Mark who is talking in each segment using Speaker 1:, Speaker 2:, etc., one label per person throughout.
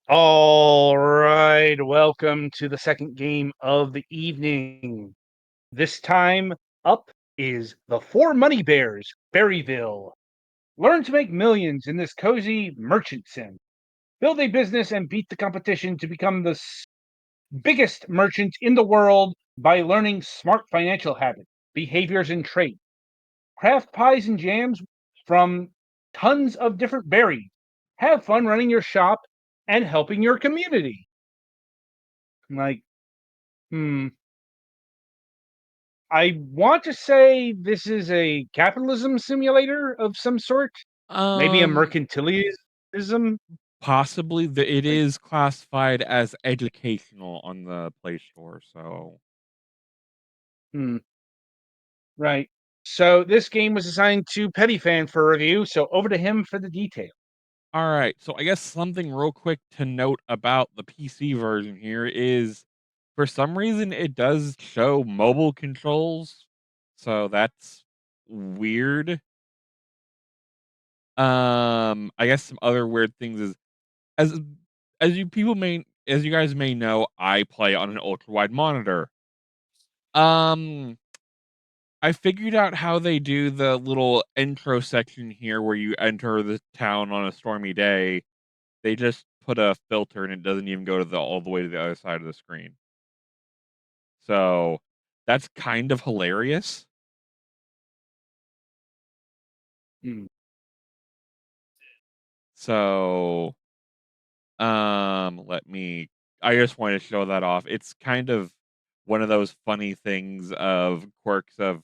Speaker 1: All right, welcome to the second game of the evening. This time up is the Four Money Bears, Berryville. Learn to make millions in this cozy merchant sim. Build a business and beat the competition to become the biggest merchant in the world by learning smart financial habits, behaviors, and traits. Craft pies and jams from tons of different berries. Have fun running your shop and helping your community. Like, hmm, I want to say this is a capitalism simulator of some sort, maybe a
Speaker 2: Um,
Speaker 1: mercantilism.
Speaker 2: Possibly it
Speaker 1: Like,
Speaker 2: is classified as educational on the Play Store. So,
Speaker 1: hmm, right. So this game was assigned to Pettyfan for review. So over to him for the detail.
Speaker 2: all right. So I guess something real quick to note about the PC version here is, for some reason, it does show mobile controls. So that's weird. I guess some other weird things is as as you guys may know, I play on an ultra wide monitor. Um, I figured out how they do the little intro section here where you enter the town on a stormy day. They just put a filter and it doesn't even go to the all the way to the other side of the screen. So that's kind of hilarious.
Speaker 1: Hmm,
Speaker 2: So let me I just wanted to show that off. It's kind of one of those funny things of quirks of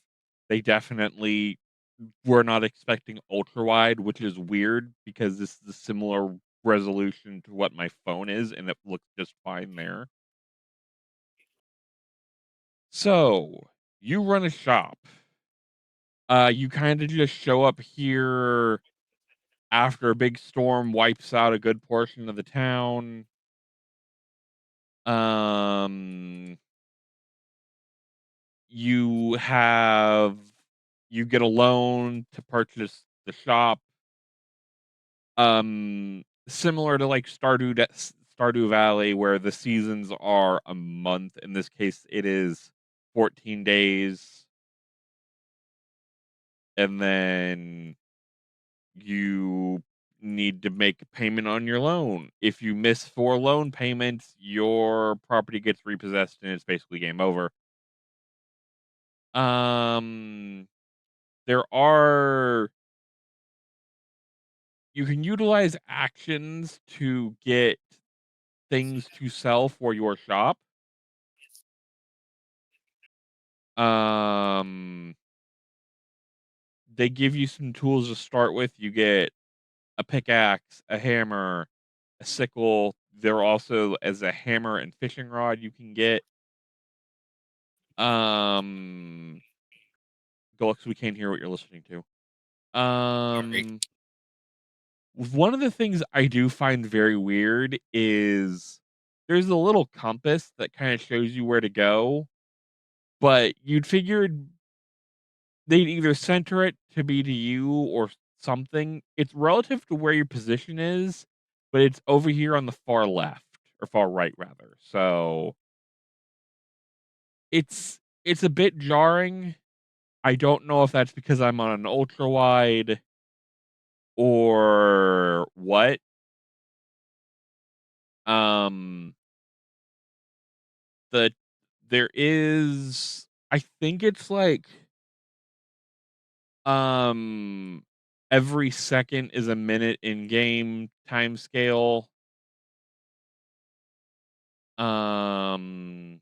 Speaker 2: they definitely were not expecting ultra wide, which is weird because this is a similar resolution to what my phone is, and it looks just fine there. So you run a shop. You kind of just show up here after a big storm wipes out a good portion of the town. Um, you have you get a loan to purchase the shop. Similar to like Stardew Valley, where the seasons are a month. In this case, it is 14 days, and then you need to make a payment on your loan. If you miss 4 loan payments, your property gets repossessed, and it's basically game over. Um, there are You can utilize actions to get things to sell for your shop. Um, they give you some tools to start with. You get a pickaxe, a hammer, a sickle. There also as a hammer and fishing rod you can get. Um, Go, because we can't hear what you're listening to.
Speaker 3: Sorry.
Speaker 2: One of the things I do find very weird is there's a little compass that kind of shows you where to go, but you'd figured they'd either center it to be to you or something. It's relative to where your position is, but it's over here on the far left or far right rather. So it's a bit jarring. I don't know if that's because I'm on an ultra wide or what. Um the There is, I think it's like um every second is a minute in game time scale. Um,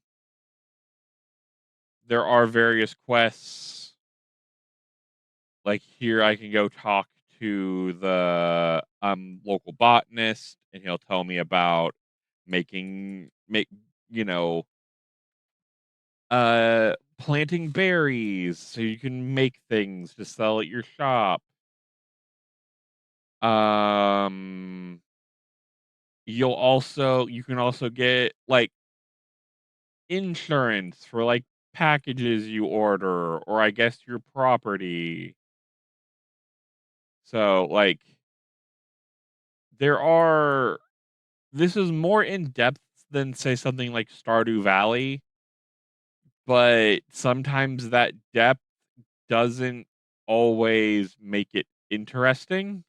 Speaker 2: there are various quests. Like here, I can go talk to the local botanist, and he'll tell me about make you know planting berries so you can make things to sell at your shop. Um, you can also get like insurance for like packages you order, or I guess your property. So like there are this is more in depth than, say, something like Stardew Valley, but sometimes that depth doesn't always make it interesting,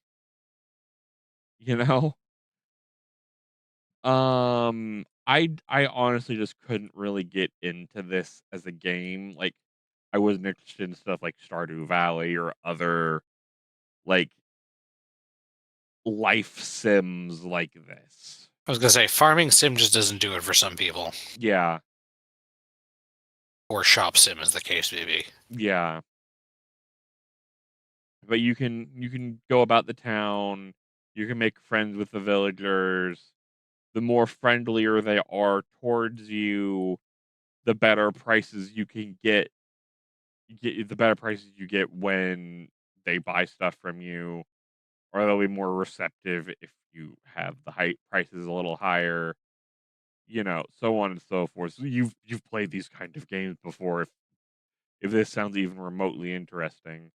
Speaker 2: you know? I honestly just couldn't really get into this as a game. Like, I wasn't interested in stuff like Stardew Valley or other like life sims like this.
Speaker 3: I was gonna say farming sim just doesn't do it for some people,
Speaker 2: Yeah,
Speaker 3: or shop sim, as the case may be.
Speaker 2: yeah. But you can go about the town. You can make friends with the villagers. The more friendlier they are towards you, the better prices you can get the better prices you get when they buy stuff from you, or they'll be more receptive if you have the high prices a little higher, so on and so forth. So you've played these kind of games before if this sounds even remotely interesting.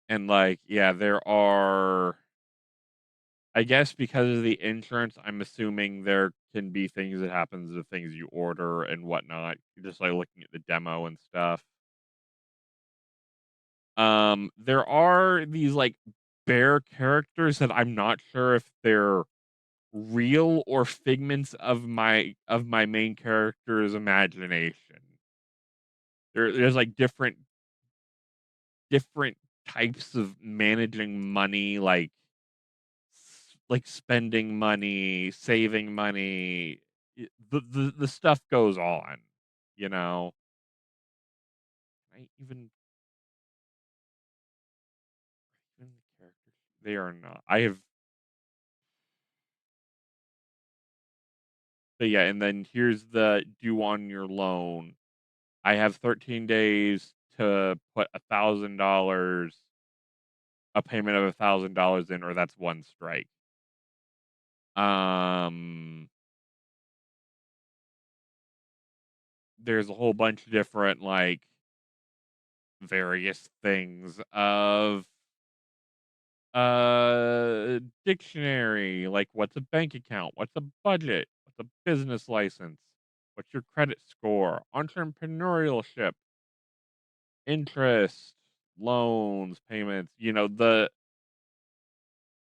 Speaker 2: And like, yeah, there are I guess because of the insurance, I'm assuming there can be things that happens with things you order and whatnot, just like looking at the demo and stuff. There are these like bear characters that I'm not sure if they're real or figments of my main character's imagination. There's like different types of managing money, like spending money, saving money. The stuff goes on, you know. I even the characters they are not. I have But yeah, and then here's the due on your loan. I have 13 days to put a payment of $1,000 in, or that's one strike. Um, there's a whole bunch of different like various things of dictionary, like what's a bank account, what's a budget, what's a business license, what's your credit score, entrepreneurship, interest, loans, payments, the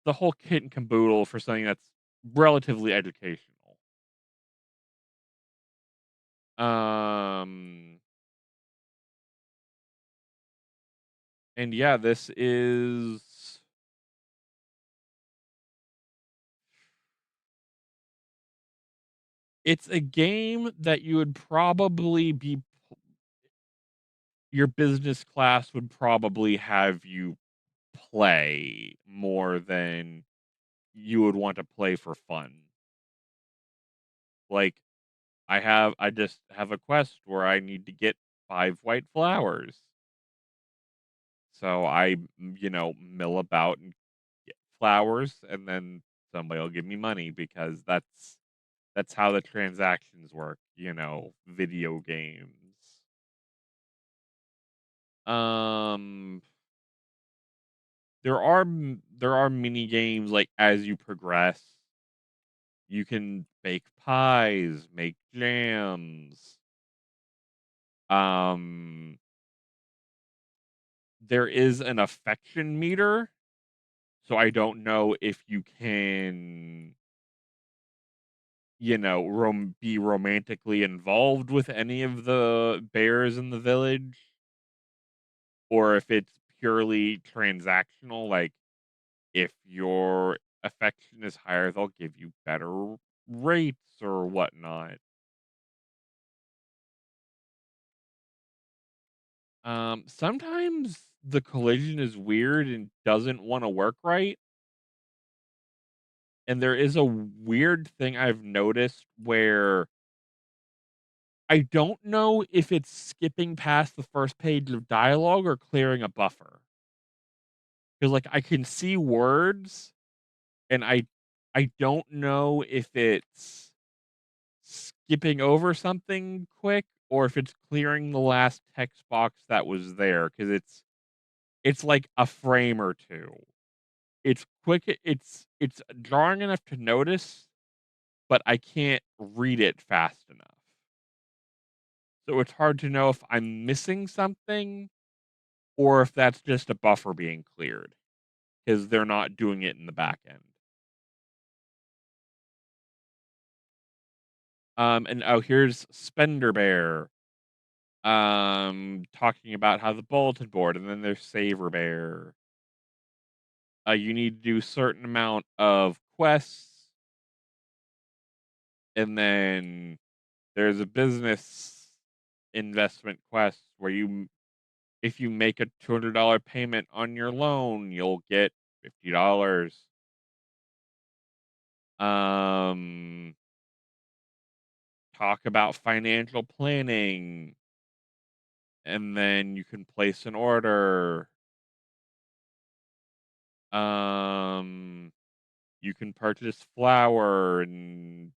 Speaker 2: whole kit and caboodle for something that's relatively educational. Um, and yeah, it's a game that you would probably your business class would probably have you play more than you would want to play for fun. Like, I just have a quest where I need to get 5 white flowers. So I mill about and get flowers, and then somebody will give me money because that's how the transactions work, video games. Um, there are mini games, like, as you progress. You can bake pies, make jams. Um, there is an affection meter, so I don't know if you can, be romantically involved with any of the bears in the village, or if it's purely transactional. Like, if your affection is higher, they'll give you better rates or whatnot. Sometimes the collision is weird and doesn't want to work right. And there is a weird thing I've noticed where I don't know if it's skipping past the first page of dialogue or clearing a buffer. Because like I can see words and I don't know if it's skipping over something quick or if it's clearing the last text box that was there because it's like a frame or two. It's quick. it's jarring enough to notice, but I can't read it fast enough. So it's hard to know if I'm missing something or if that's just a buffer being cleared because they're not doing it in the back end. And oh, here's Spender Bear. Talking about how the bulletin board, and then there's Saver Bear. You need to do a certain amount of quests, and then there's a business investment quest where if you make a $200 payment on your loan, you'll get $50. Um, Talk about financial planning, and then you can place an order. Um, you can purchase flour and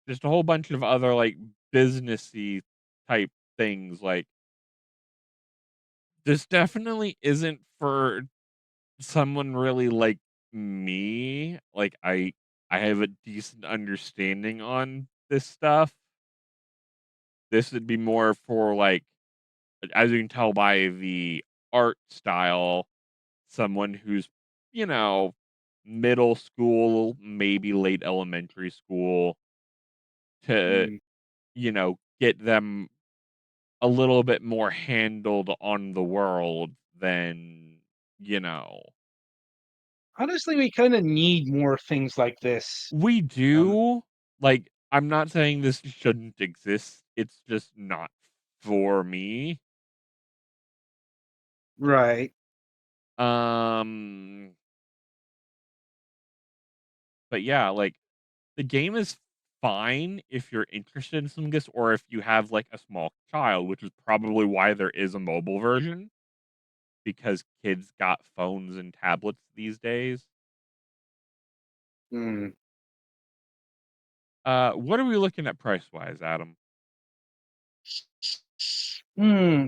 Speaker 2: just a whole bunch of other like businessy type things. Like this definitely isn't for someone really like me. Like I have a decent understanding on this stuff. This would be more for like, as you can tell by the art style, someone who's, you know, middle school, maybe late elementary school to,
Speaker 1: Mm.
Speaker 2: get them a little bit more handled on the world than, you know,
Speaker 1: Honestly, we kind of need more things like this.
Speaker 2: we
Speaker 1: Um,
Speaker 2: do. Like, I'm not saying this shouldn't exist. It's just not for me.
Speaker 1: right.
Speaker 2: Um, but yeah, like the game is fine if you're interested in some of this or if you have like a small child, which is probably why there is a mobile version because kids got phones and tablets these days.
Speaker 1: Mm.
Speaker 2: What are we looking at price wise, Adam?
Speaker 1: Hmm.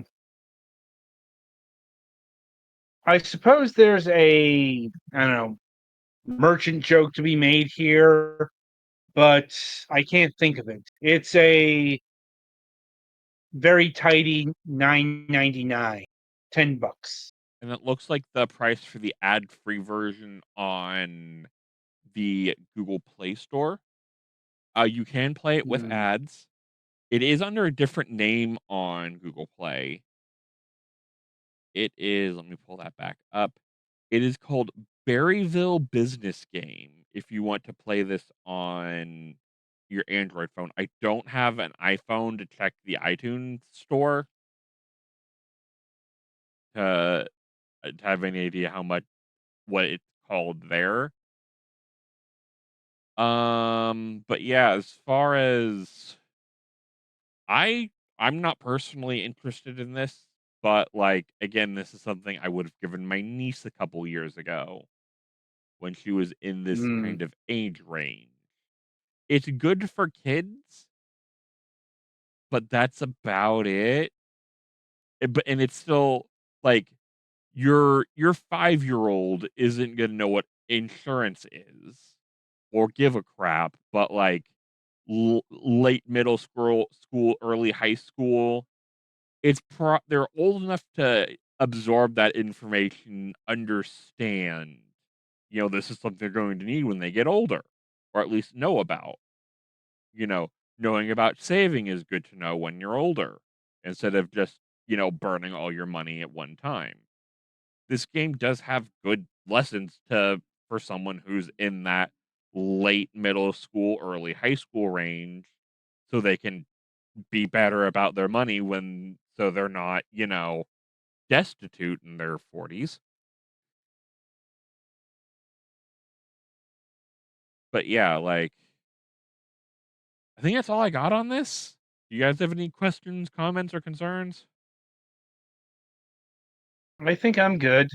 Speaker 1: I suppose there's I don't know, merchant joke to be made here, but I can't think of it. It's a very tidy 9.99, $10.
Speaker 2: And it looks like the price for the ad free version on the Google Play Store. You can play it with
Speaker 1: Mm.
Speaker 2: ads. It is under a different name on Google Play. It is, let me pull that back up. It is called Berryville Business Game if you want to play this on your Android phone. I don't have an iPhone to check the iTunes store to have any idea how much what it's called there. But yeah, as far as I'm not personally interested in this, but like again, this is something I would have given my niece a couple years ago when she was in this
Speaker 1: Mm.
Speaker 2: kind of age range. It's good for kids, but that's about it. And it's still like your 5-year-old isn't gonna know what insurance is or give a crap, but like late middle school, early high school, they're old enough to absorb that information, understand, this is something they're going to need when they get older, or at least know about. You know, knowing about saving is good to know when you're older instead of just, burning all your money at one time. This game does have good lessons to for someone who's in that late middle school, early high school range so they can be better about their money so they're not, destitute in their 40s. But yeah, like I think that's all I got on this. You guys have any questions, comments, or concerns?
Speaker 1: I think I'm good.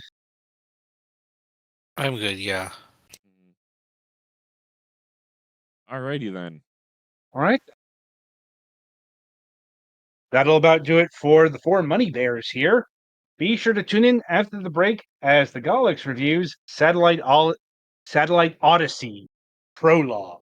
Speaker 3: I'm good, yeah.
Speaker 2: Mm, alrighty then.
Speaker 1: All right. That'll about do it for the four money bears here. Be sure to tune in after the break as the Galax reviews Satellite All Satellite Odyssey Prologue.